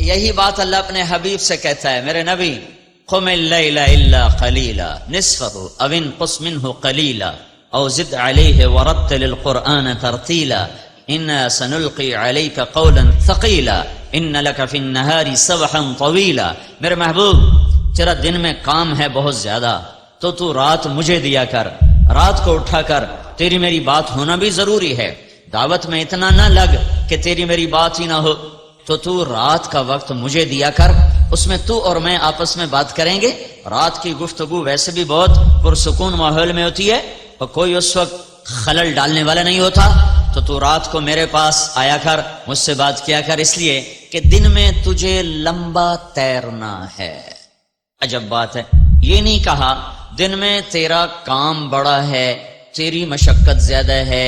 یہی بات اللہ اپنے حبیب سے کہتا ہے، میرے نبی قم اللیل الا قلیلا نصفہ او انقص منہ قلیلا او زد علیہ ورتل القرآن ترتیلا انا سنلقی علیک قولا ثقیلا ان لک فی النہار سبحا طویلا۔ میرے محبوب تیرا دن میں کام ہے بہت زیادہ، تو رات مجھے دیا کر، رات کو اٹھا کر تیری میری بات ہونا بھی ضروری ہے، دعوت میں اتنا نہ لگ کہ تیری میری بات ہی نہ ہو، تو رات کا وقت مجھے دیا کر، اس میں تو اور میں آپس میں بات کریں گے۔ رات کی گفتگو ویسے بھی بہت پرسکون ماحول میں ہوتی ہے اور کوئی اس وقت خلل ڈالنے والا نہیں ہوتا، تو رات کو میرے پاس آیا کر، مجھ سے بات کیا کر، اس لیے کہ دن میں تجھے لمبا تیرنا ہے۔ عجب بات ہے، یہ نہیں کہا دن میں تیرا کام بڑا ہے، تیری مشقت زیادہ ہے،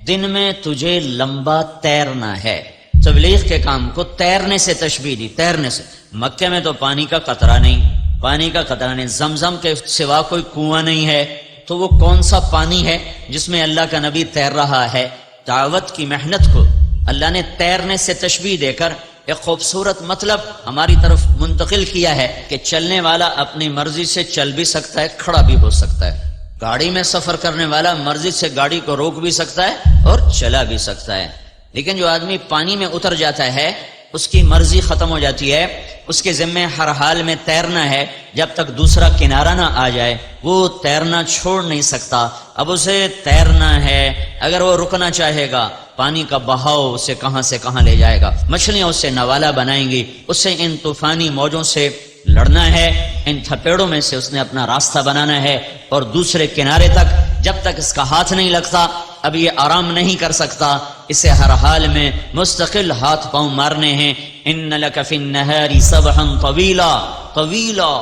دن میں تجھے لمبا تیرنا ہے۔ تبلیغ کے کام کو تیرنے سے تشبیہ دی، تیرنے سے۔ مکے میں تو پانی کا قطرہ نہیں، پانی کا قطرہ نہیں، زمزم کے سوا کوئی کنواں نہیں ہے، تو وہ کون سا پانی ہے جس میں اللہ کا نبی تیر رہا ہے؟ دعوت کی محنت کو اللہ نے تیرنے سے تشبیہ دے کر ایک خوبصورت مطلب ہماری طرف منتقل کیا ہے کہ چلنے والا اپنی مرضی سے چل بھی سکتا ہے، کھڑا بھی ہو سکتا ہے۔ گاڑی میں سفر کرنے والا مرضی سے گاڑی کو روک بھی سکتا ہے اور چلا بھی سکتا ہے، لیکن جو آدمی پانی میں اتر جاتا ہے اس کی مرضی ختم ہو جاتی ہے، اس کے ذمہ ہر حال میں تیرنا ہے، جب تک دوسرا کنارہ نہ آ جائے وہ تیرنا چھوڑ نہیں سکتا۔ اب اسے تیرنا ہے، اگر وہ رکنا چاہے گا پانی کا بہاؤ اسے کہاں سے کہاں لے جائے گا، مچھلیاں اسے نوالا بنائیں گی، اسے ان طوفانی موجوں سے لڑنا ہے، ان تھپیڑوں میں سے اس نے اپنا راستہ بنانا ہے، اور دوسرے کنارے تک جب تک اس کا ہاتھ نہیں لگتا اب یہ آرام نہیں کر سکتا، اسے ہر حال میں مستقل ہاتھ پاؤں مارنے ہیں۔ ان لک فی النہار سبحا طویلا، طویلا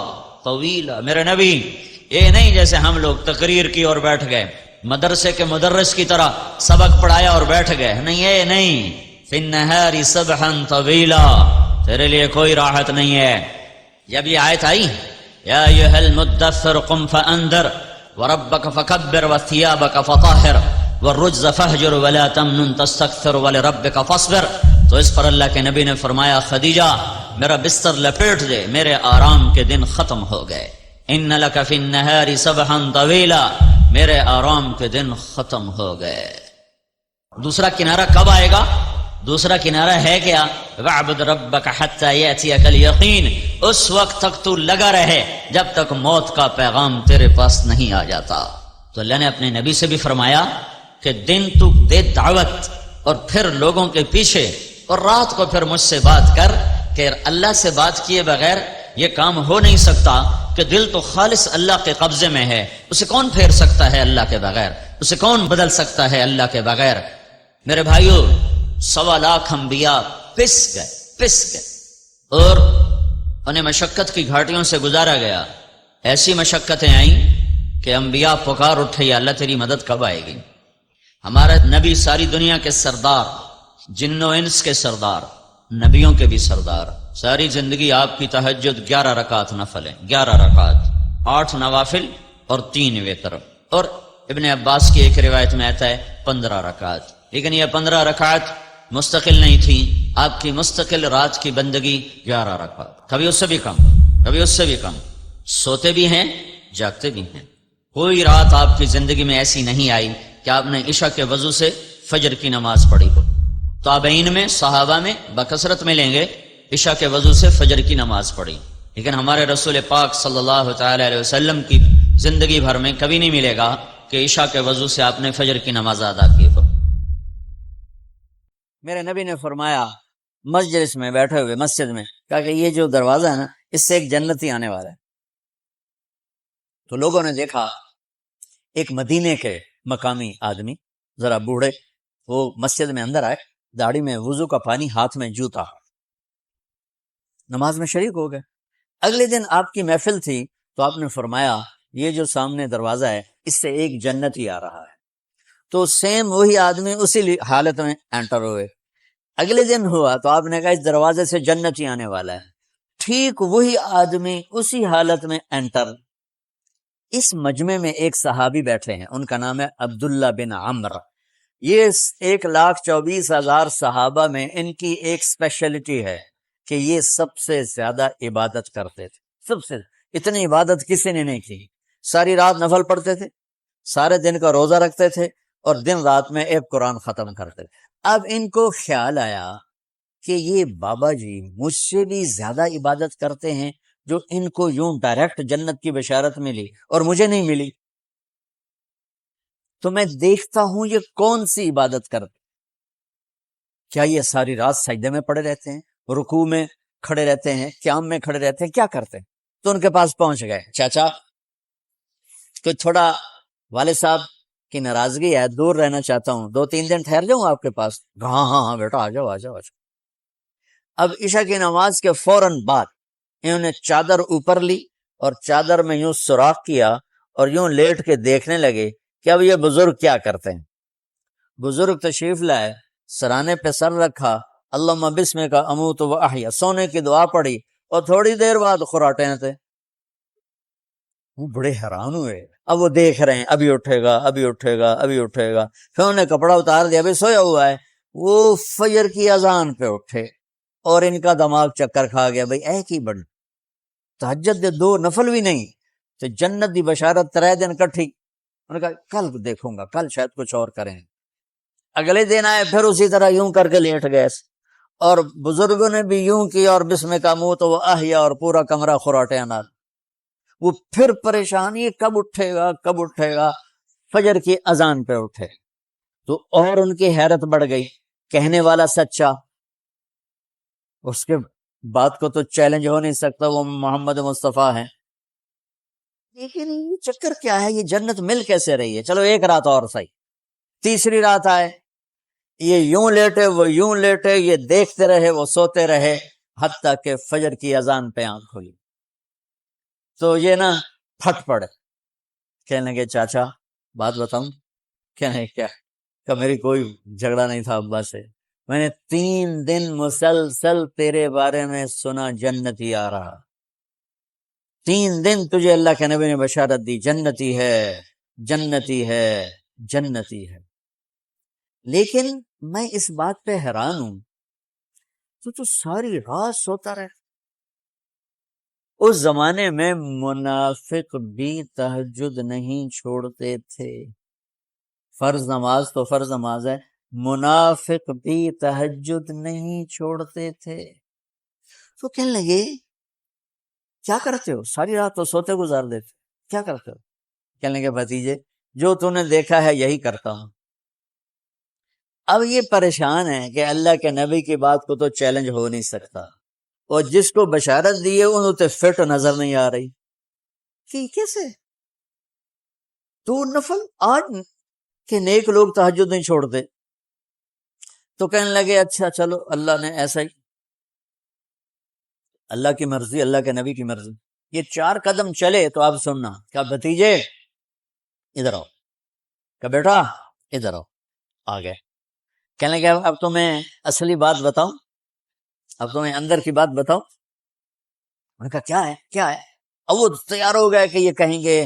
طویلا۔ میرے نبی یہ نہیں جیسے ہم لوگ تقریر کی اور بیٹھ گئے، مدرسے کے مدرس کی طرح سبق پڑھایا اور بیٹھ گئے، نہیں، یہ نہیں۔ فی النہار سبحا طویلا، تیرے لیے کوئی راحت نہیں ہے۔ جب یہ آیت آئی یا ایھا المدثر قم فانذر وربک فکبر وثیابک فطہر والرجز فہجر ولا تمنن تستکثر ولربک فاصبر، تو اس پر اللہ کے نبی نے فرمایا خدیجہ میرا بستر لپیٹ دے، میرے آرام کے دن ختم ہو گئے۔ ان لک فی النہار سبحا طویلا، میرے آرام کے دن ختم ہو گئے۔ دوسرا کنارہ کب آئے گا؟ دوسرا کنارہ ہے کیا؟ وَاعْبُدْ رَبَّكَ حَتَّى يَأْتِيَكَ الْيَقِينُ، اس وقت تک تو لگا رہے جب تک موت کا پیغام تیرے پاس نہیں آ جاتا۔ تو اللہ نے اپنے نبی سے بھی فرمایا کہ دن تو دے دعوت اور پھر لوگوں کے پیچھے، اور رات کو پھر مجھ سے بات کر، کہ اللہ سے بات کیے بغیر یہ کام ہو نہیں سکتا، کہ دل تو خالص اللہ کے قبضے میں ہے، اسے کون پھیر سکتا ہے اللہ کے بغیر، اسے کون بدل سکتا ہے اللہ کے بغیر۔ میرے بھائیو 1.25 لاکھ انبیاء پس گئے اور انہیں مشقت کی گھاٹیوں سے گزارا گیا، ایسی مشقتیں آئیں کہ انبیاء پکار اٹھے یا اللہ تیری مدد کب آئے گی۔ ہمارا نبی ساری دنیا کے سردار، جن و انس کے سردار، نبیوں کے بھی سردار، ساری زندگی آپ کی تہجد 11 رکعت نفل ہے، 11 رکعت، 8 نوافل اور 3 وتر، اور ابن عباس کی ایک روایت میں آتا ہے 15 رکعت، لیکن یہ 15 رکعت مستقل نہیں تھی، آپ کی مستقل رات کی بندگی 11 رکعت، کبھی اس سے بھی کم، کبھی اس سے بھی کم، سوتے بھی ہیں جاگتے بھی ہیں۔ کوئی رات آپ کی زندگی میں ایسی نہیں آئی کہ آپ نے عشاء کے وضو سے فجر کی نماز پڑھی ہو۔ تابعین میں، صحابہ میں بکثرت ملیں گے عشاء کے وضو سے فجر کی نماز پڑھی، لیکن ہمارے رسول پاک صلی اللہ تعالی علیہ وسلم کی زندگی بھر میں کبھی نہیں ملے گا کہ عشاء کے وضو سے آپ نے فجر کی نماز ادا کی ہو۔ میرے نبی نے فرمایا مجلس میں بیٹھے ہوئے مسجد میں، کہا کہ یہ جو دروازہ ہے نا اس سے ایک جنتی آنے والا ہے۔ تو لوگوں نے دیکھا ایک مدینے کے مقامی آدمی، ذرا بوڑھے، وہ مسجد میں اندر آئے، داڑھی میں وضو کا پانی، ہاتھ میں جوتا، نماز میں شریک ہو گئے۔ اگلے دن آپ کی محفل تھی تو آپ نے فرمایا یہ جو سامنے دروازہ ہے اس سے ایک جنتی آ رہا ہے، تو سیم وہی آدمی اسی حالت میں انٹر ہوئے۔ اگلے دن ہوا تو آپ نے کہا اس دروازے سے جنتی آنے والا ہے، ٹھیک وہی آدمی اسی حالت میں انٹر۔ اس مجمع میں ایک صحابی بیٹھے ہیں، ان کا نام ہے عبداللہ بن عمر۔ یہ 1,24,000 صحابہ میں ان کی ایک اسپیشلٹی ہے کہ یہ سب سے زیادہ عبادت کرتے تھے، سب سے اتنی عبادت کسی نے نہیں کی. ساری رات نفل پڑھتے تھے، سارے دن کا روزہ رکھتے تھے، اور دن رات میں ایک قرآن ختم کرتے تھے. اب ان کو خیال آیا کہ یہ بابا جی مجھ سے بھی زیادہ عبادت کرتے ہیں، جو ان کو یوں ڈائریکٹ جنت کی بشارت ملی اور مجھے نہیں ملی، تو میں دیکھتا ہوں یہ کون سی عبادت کرتے. کیا یہ ساری رات سجدے میں پڑے رہتے ہیں، رکوع میں کھڑے رہتے ہیں، قیام میں کھڑے رہتے ہیں، کیا کرتے ہیں؟ تو ان کے پاس پہنچ گئے. چاچا کوئی تھوڑا والد صاحب کی ناراضگی ہے، دور رہنا چاہتا ہوں، 2-3 دن ٹھہر جاؤں آپ کے پاس؟ ہاں ہاں ہاں بیٹا، آ جاؤ آ جاؤ آ جاؤ. اب عشاء کی نماز کے فوراً بعد انہوں نے چادر اوپر لی اور چادر میں یوں سوراخ کیا اور یوں لیٹ کے دیکھنے لگے کہ اب یہ بزرگ کیا کرتے ہیں. بزرگ تشریف لائے، سرانے پہ سر رکھا، اللہم بسمک اموت و احیا، سونے کی دعا پڑھی، اور تھوڑی دیر بعد خراٹے تھے. وہ بڑے حیران ہوئے. اب وہ دیکھ رہے ہیں ابھی اٹھے گا ابھی اٹھے گا ابھی اٹھے گا. پھر انہوں نے کپڑا اتار دیا، ابھی سویا ہوا ہے. وہ فجر کی اذان پہ اٹھے اور ان کا دماغ چکر کھا گیا. بھئی اے کی بڑھ تہجد دے 2 نفل بھی نہیں تو جنت دی بشارت 3 دن کٹھی. انہوں نے کہا کل دیکھوں گا، کل شاید کچھ اور کریں. اگلے دن آئے، پھر اسی طرح یوں کر کے لیٹ گئے، اور بزرگوں نے بھی یوں کیا، اور بسمک اموت و احیا، اور پورا کمرہ خراٹے انار. وہ پھر پریشان، یہ کب اٹھے گا کب اٹھے گا. فجر کی اذان پہ اٹھے تو اور ان کی حیرت بڑھ گئی. کہنے والا سچا، اس کے بات کو تو چیلنج ہو نہیں سکتا، وہ محمد مصطفیٰ ہیں. لیکن یہ چکر کیا ہے، یہ جنت مل کیسے رہی ہے؟ چلو ایک رات اور صحیح. تیسری رات آئے، یہ یوں لیٹے وہ یوں لیٹے، یہ دیکھتے رہے وہ سوتے رہے، حتیٰ کہ فجر کی اذان پہ آنکھ کھلی. تو یہ نا پھٹ پڑے، کہنے لگے چاچا بات بتاؤں؟ کہنے کیا؟ کہ میری کوئی جھگڑا نہیں تھا ابا سے، میں نے 3 دن مسلسل تیرے بارے میں سنا جنتی آ رہا. 3 دن تجھے اللہ کے نبی نے بشارت دی جنتی ہے جنتی ہے جنتی ہے. لیکن میں اس بات پہ حیران ہوں، تو ساری رات سوتا رہے. اس زمانے میں منافق بھی تہجد نہیں چھوڑتے تھے. فرض نماز تو فرض نماز ہے، منافق بھی تہجد نہیں چھوڑتے تھے. تو کہنے لگے کیا کرتے ہو؟ ساری رات تو سوتے گزار دیتے، کیا کرتے ہو؟ کہنے لگے بھتیجے جو تو نے دیکھا ہے یہی کرتا ہوں. اب یہ پریشان ہے کہ اللہ کے نبی کی بات کو تو چیلنج ہو نہیں سکتا، اور جس کو بشارت دی ہے انہوں تے فٹ نظر نہیں آ رہی کہ کیسے 2 نفل آج کہ نیک لوگ تہجد نہیں چھوڑتے. تو کہنے لگے اچھا چلو اللہ نے ایسا ہی، اللہ کی مرضی، اللہ کے نبی کی مرضی. یہ 4 قدم چلے تو آپ سننا، کہا بھتیجے ادھر آؤ، کہا بیٹا ادھر آؤ. آ گئے. کہنے لگے اب تمہیں اصلی بات بتاؤں، اب تمہیں اندر کی بات بتاؤں. میں نے کہا کیا ہے کیا ہے؟ اب وہ تیار ہو گئے کہ یہ کہیں گے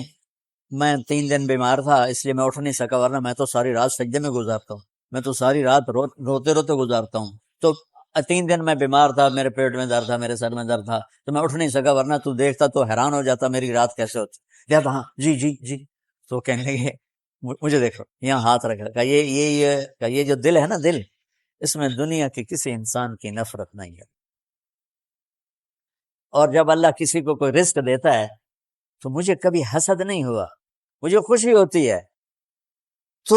میں 3 دن بیمار تھا اس لیے میں اٹھ نہیں سکا، ورنہ میں تو ساری رات سجدے میں گزارتا ہوں، میں تو ساری رات روتے روتے گزارتا ہوں. تو 3 دن میں بیمار تھا، میرے پیٹ میں درد تھا، میرے سر میں درد تھا، تو میں اٹھ نہیں سکا، ورنہ تو دیکھتا تو حیران ہو جاتا میری رات کیسے ہوتی. کہتا ہاں جی جی جی. تو کہنے لگے مجھے دیکھو، یہاں ہاتھ رکھا، کہ یہ جو دل ہے نا، دل اس میں دنیا کے کسی انسان کی نفرت نہیں ہے. اور جب اللہ کسی کو کوئی رزق دیتا ہے تو مجھے کبھی حسد نہیں ہوا، مجھے خوشی ہوتی ہے. تو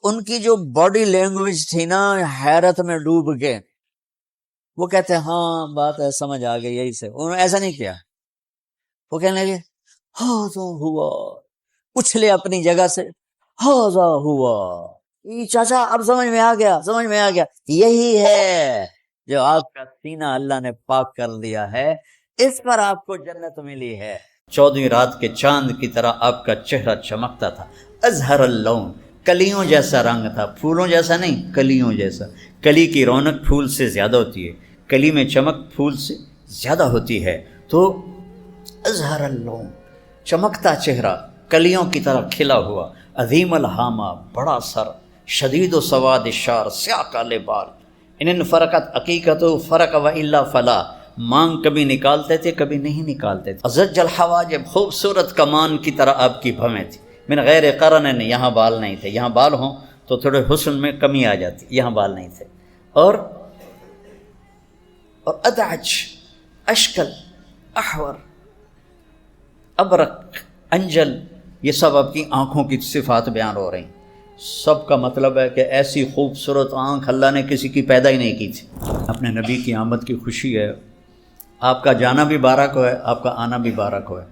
ان کی جو باڈی لینگویج تھی نا، حیرت میں ڈوب گئے. وہ کہتے ہیں ہاں بات ہے سمجھ آ گئی، یہی سے. انہوں نے ایسا نہیں کیا. وہ کہنے لگے ہاں تو ہوا، اچھلے اپنی جگہ سے، ہاں ہوا. چاچا اب سمجھ میں آ گیا، سمجھ میں آ گیا. یہی ہے جو آپ کا سینہ اللہ نے پاک کر دیا ہے، اس پر آپ کو جنت ملی ہے. 14ویں رات کے چاند کی طرح آپ کا چہرہ چمکتا تھا. ازہر اللون، کلیوں جیسا رنگ تھا، پھولوں جیسا نہیں، کلیوں جیسا. کلی کی رونق پھول سے زیادہ ہوتی ہے، کلی میں چمک پھول سے زیادہ ہوتی ہے. تو ازہر اللون، چمکتا چہرہ، کلیوں کی طرح کھلا ہوا. عظیم الحامہ، بڑا سر، شدید و سواد الشعر، سیاہ کالے بال. ان فرقت عقیقت فرق و الا فلا، مانگ کبھی نکالتے تھے کبھی نہیں نکالتے تھے. ازج الحواجب خوبصورت کمان کی طرح آپ کی بھویں تھی. من غیر قرن یہاں بال نہیں تھے. یہاں بال ہوں تو تھوڑے حسن میں کمی آ جاتی. یہاں بال نہیں تھے. اور ادعج اشکل احور ابرق انجل یہ سب آپ کی آنکھوں کی صفات بیان ہو رہی ہیں. سب کا مطلب ہے کہ ایسی خوبصورت آنکھ اللہ نے کسی کی پیدا ہی نہیں کی تھی. اپنے نبی کی آمد کی خوشی ہے. آپ کا جانا بھی بارک ہو ہے, آپ کا آنا بھی بارک ہو ہے.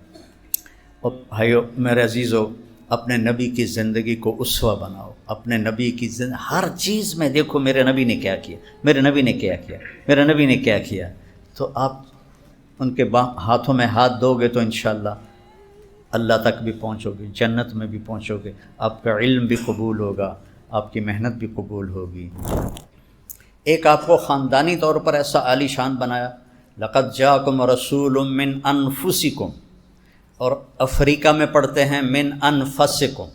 اور بھائیو میرے عزیزو, اپنے نبی کی زندگی کو اسوہ بناؤ. اپنے نبی کی ہر چیز میں دیکھو میرے نبی نے کیا کیا, میرے نبی نے کیا کیا, میرے نبی نے کیا کیا. تو آپ ان کے ہاتھوں میں ہاتھ دو گے تو انشاءاللہ اللہ تک بھی پہنچو گے, جنت میں بھی پہنچو گے. آپ کا علم بھی قبول ہوگا, آپ کی محنت بھی قبول ہوگی. ایک آپ کو خاندانی طور پر ایسا عالی شان بنایا, لقد جاءکم رسول من انفسکم, اور افریقہ میں پڑھتے ہیں من انفسکم,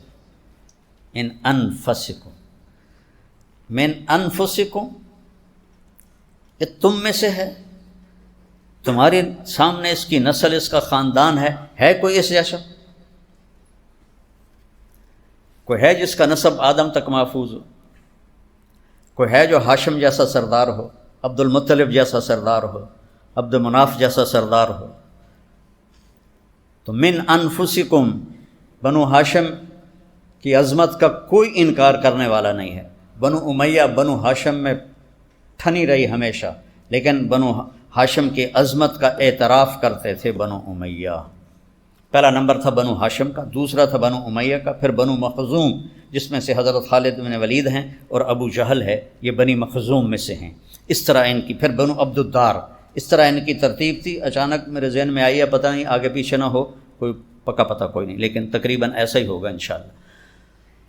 ان انفسکم, من انفسکم, یہ تم میں سے ہے, تمہارے سامنے اس کی نسل, اس کا خاندان ہے کوئی اس جیسا؟ کوئی ہے جس کا نسب آدم تک محفوظ ہو؟ کوئی ہے جو ہاشم جیسا سردار ہو, عبد المطلب جیسا سردار ہو, عبد مناف جیسا سردار ہو؟ تو من انفسکم, بنو ہاشم کی عظمت کا کوئی انکار کرنے والا نہیں ہے. بنو امیہ بنو ہاشم میں ٹھنی رہی ہمیشہ, لیکن بنو ہاشم کی عظمت کا اعتراف کرتے تھے بنو امیہ. پہلا نمبر تھا بنو ہاشم کا, دوسرا تھا بنو امیہ کا, پھر بنو مخزوم جس میں سے حضرت خالد بن ولید ہیں اور ابو جہل ہے, یہ بنی مخزوم میں سے ہیں. اس طرح ان کی, پھر بنو عبد الدار, اس طرح ان کی ترتیب تھی. اچانک میرے ذہن میں آئی ہے, پتہ نہیں آگے پیچھے نہ ہو, کوئی پکا پتہ کوئی نہیں, لیکن تقریباً ایسا ہی ہوگا انشاءاللہ.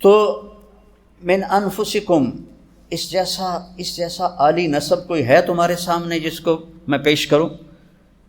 تو من انفسکم, اس جیسا عالی نسب کوئی ہے تمہارے سامنے جس کو میں پیش کروں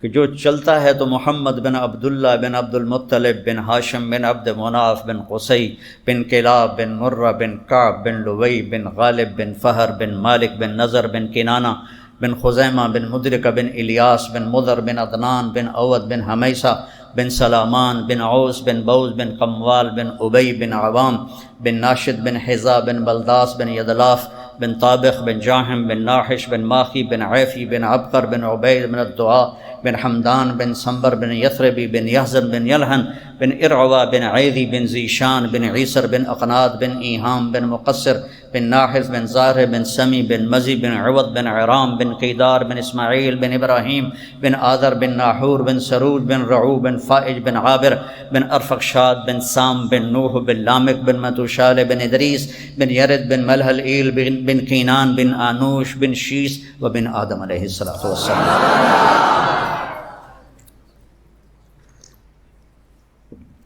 کہ جو چلتا ہے تو محمد بن عبداللہ بن عبد المطلب بن ہاشم بن عبد مناف بن قصی بن کلاب بن مرہ بن کعب بن لوی بن غالب بن فہر بن مالک بن نضر بن کنانہ بن خزیمہ بن مدرکہ بن الیاس بن مضر بن عدنان بن عود بن حمیسہ بن سلامان بن عوس بن بوز بن قموال بن ابی بن عوام بن ناشد بن حذا بن بلداس بن یدلاف بن طابخ بن جاہم بن ناحش بن ماخی بن عیفی بن عبقر بن عبید بن الدعاء بن حمدان بن سنبر بن یثربی بن یحزن بن یلحن بن ارعوا بن عیدی بن ذیشان بن عیسر بن اقناد بن ایہام بن مقصر بن ناحز بن زارح بن سمی بن مزی بن عوض بن عرام بن قیدار بن اسماعیل بن ابراہیم بن آذر بن ناحور بن سرود بن رعو بن فائج بن عابر بن ارفقشاد بن سام بن نوح بن لامک بن متوشال بن ادریس بن یرد بن ملحل ایل بن کینان بن آنوش بن شیس و بن آدم علیہ السلام.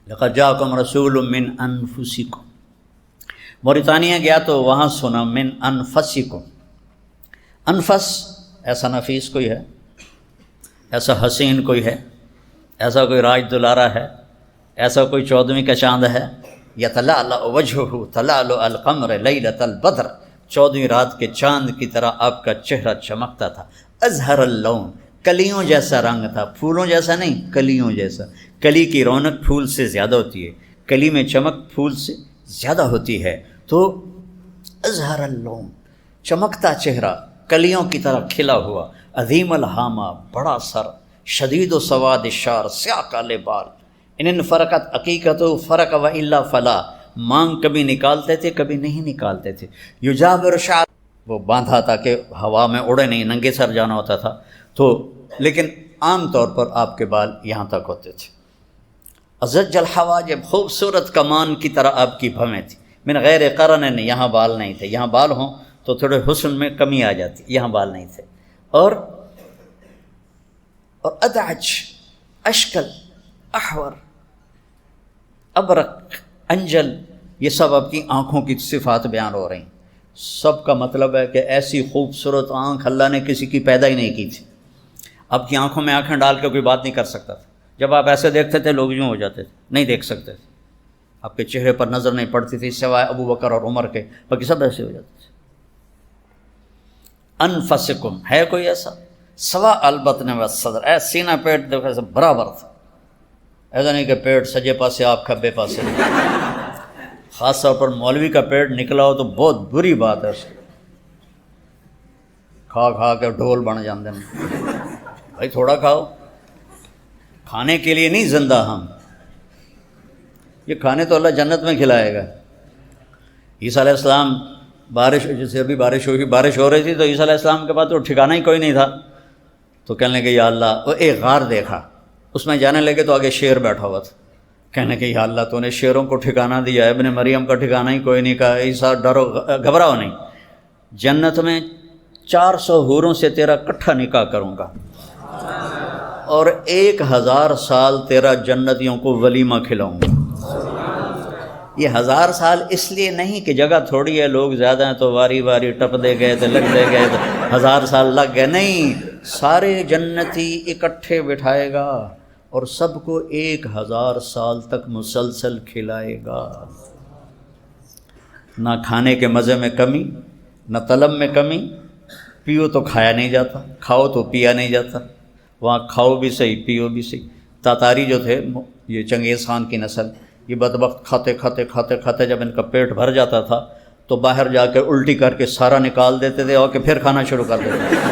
لقد جاءکم رسول من انفسکم. موریتانیہ گیا تو وہاں سنا من انفسکم. انفس ایسا نفیس کوئی ہے, ایسا حسین کوئی ہے, ایسا کوئی راج دلارا ہے, ایسا کوئی 14ویں کا چاند ہے. یتلألأ وجہہ تلألؤ القمر لیلۃ البدر, 14ویں رات کے چاند کی طرح آپ کا چہرہ چمکتا تھا. ازہر اللون, کلیوں جیسا رنگ تھا, پھولوں جیسا نہیں, کلیوں جیسا. کلی کی رونق پھول سے زیادہ ہوتی ہے, کلی میں چمک پھول سے زیادہ ہوتی ہے. تو ازہر اللون, چمکتا چہرہ, کلیوں کی طرح کھلا ہوا. عظیم الحامہ, بڑا سر, شدید و سواد الشعر, سیاہ کالے بال. ان فرقت عقیقت و فرق و الا فلا, مانگ کبھی نکالتے تھے کبھی نہیں نکالتے تھے. یجابر شعر, وہ باندھا تھا کہ ہوا میں اڑے نہیں, ننگے سر جانا ہوتا تھا. تو لیکن عام طور پر آپ کے بال یہاں تک ہوتے تھے. ازج الحواجب, خوبصورت کمان کی طرح آپ کی بھویں تھی. من غیر قرن, یہاں بال نہیں تھے. یہاں بال ہوں تو تھوڑے حسن میں کمی آ جاتی, یہاں بال نہیں تھے. اور ادعج اشکل احور ابرق انجل, یہ سب آپ کی آنکھوں کی صفات بیان ہو رہی ہیں. سب کا مطلب ہے کہ ایسی خوبصورت آنکھ اللہ نے کسی کی پیدا ہی نہیں کی تھی. آپ کی آنکھوں میں آنکھیں ڈال کے کوئی بات نہیں کر سکتا تھا. جب آپ ایسے دیکھتے تھے لوگ یوں ہو جاتے تھے, نہیں دیکھ سکتے تھے, آپ کے چہرے پر نظر نہیں پڑتی تھی سوائے ابو بکر اور عمر کے, باقی سب ایسے ہو جاتے تھے. انفسکم, ہے کوئی ایسا سوا البطن و صدر، اے سینہ پیٹ دیکھو ایسا برابر تھا، ایسا نہیں کہ پیٹ سجے پاسے آپ کھبے پاسے، خاص طور پر مولوی کا پیٹ نکلا ہو تو بہت بری بات ہے، اس کھا کھا کے ڈھول بن جاندے ہیں۔ بھائی تھوڑا کھاؤ، کھانے کے لیے نہیں زندہ ہم، یہ کھانے تو اللہ جنت میں کھلائے گا۔ عیسیٰ علیہ السلام بارش، جیسے ابھی بارش ہو رہی تھی تو عیسیٰ علیہ السلام کے پاس تو ٹھکانہ ہی کوئی نہیں تھا، تو کہنے لگے یا اللہ، وہ ایک غار دیکھا، اس میں جانے لگے تو آگے شیر بیٹھا ہوا تھا، کہنے کہ یا اللہ تو نے شیروں کو ٹھکانہ دیا ہے، ابن مریم کا ٹھکانہ ہی کوئی نہیں، کہا عیسیٰ ڈرو گھبراؤ نہیں، جنت میں 400 حوروں سے تیرا کٹھا نکاح کروں گا اور 1000 سال تیرا جنتیوں کو ولیمہ کھلاؤں گا۔ یہ 1000 سال اس لیے نہیں کہ جگہ تھوڑی ہے، لوگ زیادہ ہیں تو واری واری ٹپ دے گئے تو لگ دے گئے تو 1000 سال لگ گئے، نہیں، سارے جنتی اکٹھے بٹھائے گا اور سب کو 1000 سال تک مسلسل کھلائے گا، نہ کھانے کے مزے میں کمی، نہ طلب میں کمی، پیو تو کھایا نہیں جاتا، کھاؤ تو پیا نہیں جاتا، وہاں کھاؤ بھی صحیح پیو بھی صحیح۔ تاتاری جو تھے، یہ چنگیز خان کی نسل، یہ بدبخت کھاتے کھاتے کھاتے کھاتے جب ان کا پیٹ بھر جاتا تھا تو باہر جا کے الٹی کر کے سارا نکال دیتے تھے اور کہ پھر کھانا شروع کر دیتے تھے۔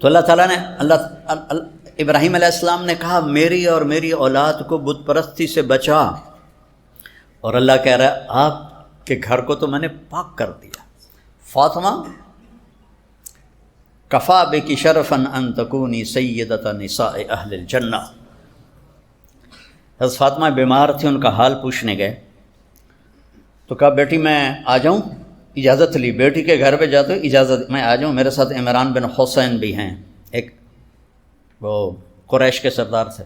تو اللہ تعالیٰ نے ابراہیم علیہ السلام نے کہا میری اور میری اولاد کو بت پرستی سے بچا، اور اللہ کہہ رہا ہے آپ کے گھر کو تو میں نے پاک کر دیا۔ فاطمہ کفا بکی شرفا ان تکونی سیدۃ نساء اہل الجنہ، حضرت فاطمہ بیمار تھی، ان کا حال پوچھنے گئے تو کہا بیٹی میں آ جاؤں؟ اجازت لی، بیٹی کے گھر پہ جاتے اجازت، میں آ جاؤں، میرے ساتھ عمران بن حسین بھی ہیں، ایک وہ قریش کے سردار تھے۔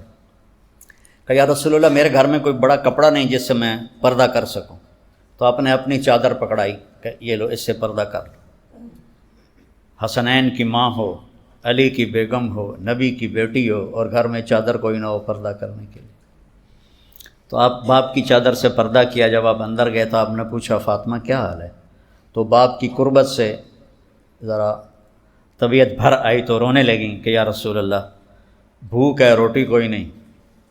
کہ یا رسول اللہ میرے گھر میں کوئی بڑا کپڑا نہیں جس سے میں پردہ کر سکوں، تو آپ نے اپنی چادر پکڑائی کہ یہ لو، اس سے پردہ کر لو۔ حسنین کی ماں ہو، علی کی بیگم ہو، نبی کی بیٹی ہو، اور گھر میں چادر کوئی نہ ہو پردہ کرنے کے لیے، تو آپ باپ کی چادر سے پردہ کیا۔ جب آپ اندر گئے تو آپ نے پوچھا فاطمہ کیا حال ہے؟ تو باپ کی قربت سے ذرا طبیعت بھر آئی تو رونے لگیں کہ یا رسول اللہ بھوک ہے، روٹی کوئی نہیں،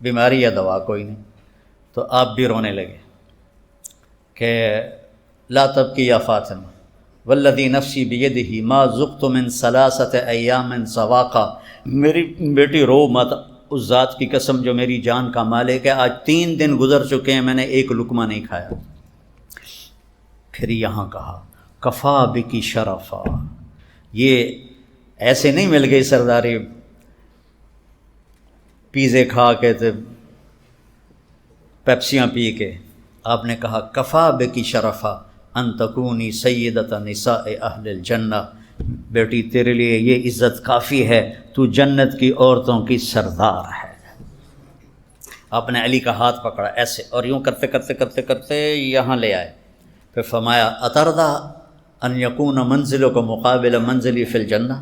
بیماری یا دوا کوئی نہیں۔ تو آپ بھی رونے لگے کہ لا تبکی یا فاطمہ والذی نفسی بیدہ ما ذقت من ثلاثۃ ایام سواقا، میری بیٹی رو مت، اس ذات کی قسم جو میری جان کا مالک ہے، آج 3 دن گزر چکے ہیں میں نے ایک لقمہ نہیں کھایا۔ پھر یہاں کہا کفا بکی شرفا، یہ ایسے نہیں مل گئی سرداری پیزے کھا کے تو پیپسیاں پی کے، آپ نے کہا کفا بکی شرفا ان تکونی سیدۃ نساء اہل الجنہ، بیٹی تیرے لیے یہ عزت کافی ہے، تو جنت کی عورتوں کی سردار ہے۔ آپ نے علی کا ہاتھ پکڑا ایسے اور یوں کرتے کرتے کرتے کرتے یہاں لے آئے، پھر فرمایا اترضی ان یکون منزلک مقابل منزلی فی الجنہ،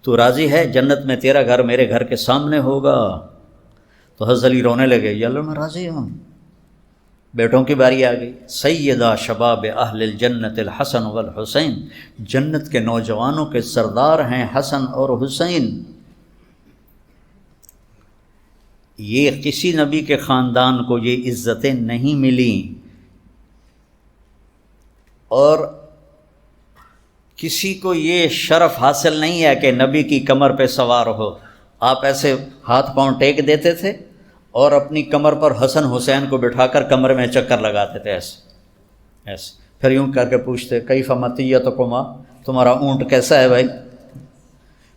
تو راضی ہے جنت میں تیرا گھر میرے گھر کے سامنے ہوگا؟ تو حضرت علی رونے لگے، یا اللہ میں راضی ہوں۔ بیٹوں کی باری آ گئی، سیدہ شباب اہل الجنت الحسن والحسین، جنت کے نوجوانوں کے سردار ہیں حسن اور حسین۔ یہ کسی نبی کے خاندان کو یہ عزتیں نہیں ملیں، اور کسی کو یہ شرف حاصل نہیں ہے کہ نبی کی کمر پہ سوار ہو۔ آپ ایسے ہاتھ پاؤں ٹیک دیتے تھے اور اپنی کمر پر حسن حسین کو بٹھا کر کمر میں چکر لگاتے تھے ایسے ایسے، پھر یوں کر کے پوچھتے کیف مطیتکما، تمہارا اونٹ کیسا ہے بھائی؟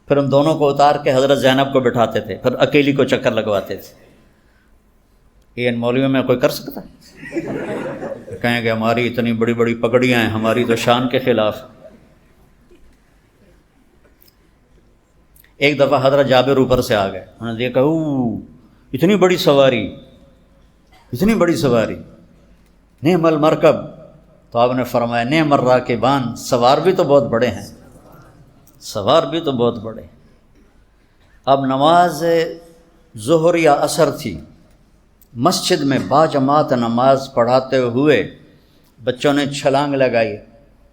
پھر ہم دونوں کو اتار کے حضرت زینب کو بٹھاتے تھے، پھر اکیلی کو چکر لگواتے تھے۔ یہ ان مولویوں میں کوئی کر سکتا ہے؟ کہیں گے ہماری اتنی بڑی بڑی پگڑیاں ہیں، ہماری تو شان کے خلاف۔ ایک دفعہ حضرت جابر اوپر سے آ گئے، انہوں نے دیکھا اتنی بڑی سواری، اتنی بڑی سواری، نعم المرکب، تو آپ نے فرمایا نعم الراکبان، سوار بھی تو بہت بڑے ہیں، سوار بھی تو بہت بڑے۔ اب نماز ظہر یا عصر تھی، مسجد میں باجماعت نماز پڑھاتے ہوئے بچوں نے چھلانگ لگائی،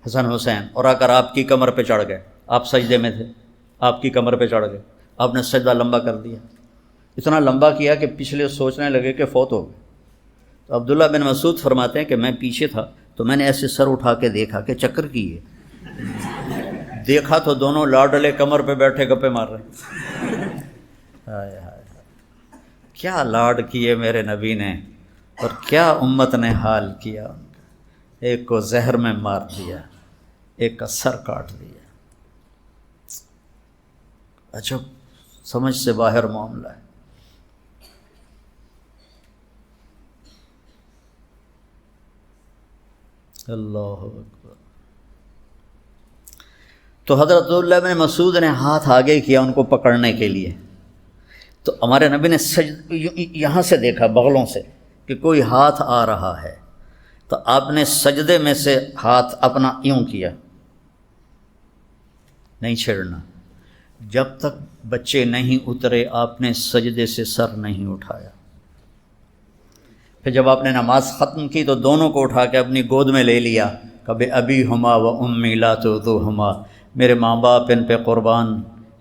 حسن حسین، اور آ کر آپ کی کمر پہ چڑھ گئے. آپ سجدے میں تھے، آپ کی کمر پہ چڑھ گئے، آپ نے سجدہ لمبا کر دیا، اتنا لمبا کیا کہ پچھلے سوچنے لگے کہ فوت ہو گئے. تو عبداللہ بن مسعود فرماتے ہیں کہ میں پیچھے تھا تو میں نے ایسے سر اٹھا کے دیکھا کہ چکر کی ہے، دیکھا تو دونوں لاڈلے کمر پہ بیٹھے گپے مار رہے ہیں. ہائے ہائے، کیا لاڈ کیے میرے نبی نے اور کیا امت نے حال کیا. ایک کو زہر میں مار دیا، ایک کا سر کاٹ دیا. عجب سمجھ سے باہر معاملہ ہے. اللہ اکبر. تو حضرت عبداللہ بن مسعود نے ہاتھ آگے کیا ان کو پکڑنے کے لیے، تو ہمارے نبی نے یہاں سے دیکھا بغلوں سے کہ کوئی ہاتھ آ رہا ہے، تو آپ نے سجدے میں سے ہاتھ اپنا یوں کیا، نہیں چھیڑنا. جب تک بچے نہیں اترے آپ نے سجدے سے سر نہیں اٹھایا. پھر جب آپ نے نماز ختم کی تو دونوں کو اٹھا کے اپنی گود میں لے لیا. کبھی ابی ہما و امی لا تؤذوہما، میرے ماں باپ ان پہ قربان،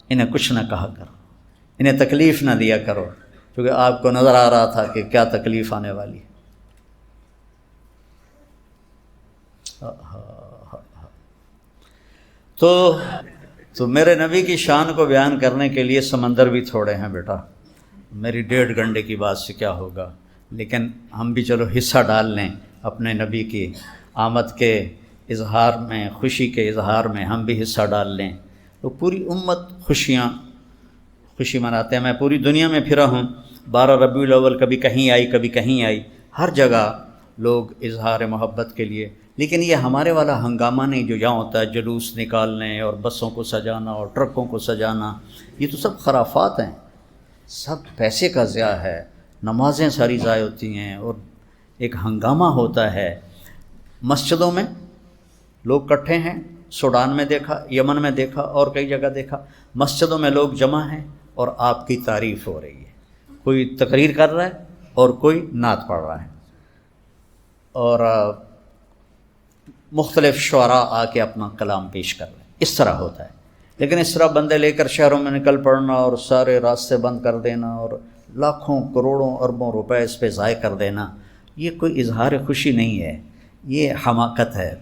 انہیں کچھ نہ کہا کرو، انہیں تکلیف نہ دیا کرو، کیونکہ آپ کو نظر آ رہا تھا کہ کیا تکلیف آنے والی ہے. تو میرے نبی کی شان کو بیان کرنے کے لیے سمندر بھی تھوڑے ہیں بیٹا. میری 1.5 گھنٹے کی بات سے کیا ہوگا، لیکن ہم بھی چلو حصہ ڈال لیں اپنے نبی کی آمد کے اظہار میں، خوشی کے اظہار میں ہم بھی حصہ ڈال لیں تو پوری امت خوشی مناتے ہیں. میں پوری دنیا میں پھرا ہوں، 12 ربیع الاول کبھی کہیں آئی کبھی کہیں آئی، ہر جگہ لوگ اظہار محبت کے لیے. لیکن یہ ہمارے والا ہنگامہ نہیں جو یہاں ہوتا ہے، جلوس نکالنے اور بسوں کو سجانا اور ٹرکوں کو سجانا، یہ تو سب خرافات ہیں، سب پیسے کا ضیاع ہے. نمازیں ساری ضائع ہوتی ہیں اور ایک ہنگامہ ہوتا ہے. مسجدوں میں لوگ اکٹھے ہیں، سوڈان میں دیکھا، یمن میں دیکھا اور کئی جگہ دیکھا، مسجدوں میں لوگ جمع ہیں اور آپ کی تعریف ہو رہی ہے. کوئی تقریر کر رہا ہے اور کوئی نعت پڑھ رہا ہے، اور مختلف شعراء آ کے اپنا کلام پیش کر رہے ہیں. اس طرح ہوتا ہے. لیکن اس طرح بندے لے کر شہروں میں نکل پڑنا اور سارے راستے بند کر دینا اور لاکھوں کروڑوں اربوں روپے اس پہ ضائع کر دینا، یہ کوئی اظہار خوشی نہیں ہے، یہ حماقت ہے،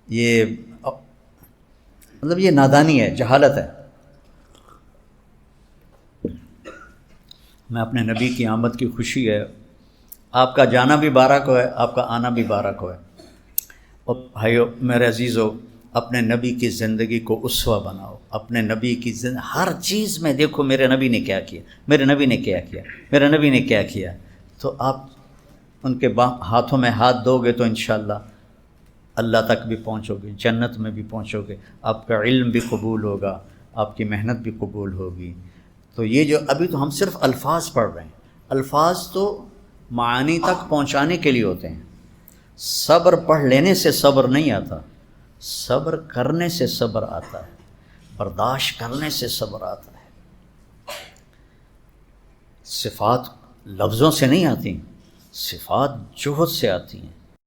یہ مطلب یہ نادانی ہے، جہالت ہے. میں اپنے نبی کی آمد کی خوشی ہے، آپ کا جانا بھی بارک ہو ہے، آپ کا آنا بھی بارک ہو ہے. اور بھائیو میرے عزیزو، اپنے نبی کی زندگی کو اسوہ بناؤ. اپنے نبی کی ہر چیز میں دیکھو میرے نبی نے کیا کیا، میرے نبی نے کیا کیا، میرے نبی نے کیا کیا. تو آپ ان کے ہاتھوں میں ہاتھ دو گے تو انشاءاللہ اللہ تک بھی پہنچو گے، جنت میں بھی پہنچو گے، آپ کا علم بھی قبول ہوگا، آپ کی محنت بھی قبول ہوگی. تو یہ جو ابھی تو ہم صرف الفاظ پڑھ رہے ہیں، الفاظ تو معانی تک پہنچانے کے لیے ہوتے ہیں. صبر پڑھ لینے سے صبر نہیں آتا، صبر کرنے سے صبر آتا ہے، برداشت کرنے سے صبر آتا ہے. صفات لفظوں سے نہیں آتی، صفات جوہد سے آتی ہیں.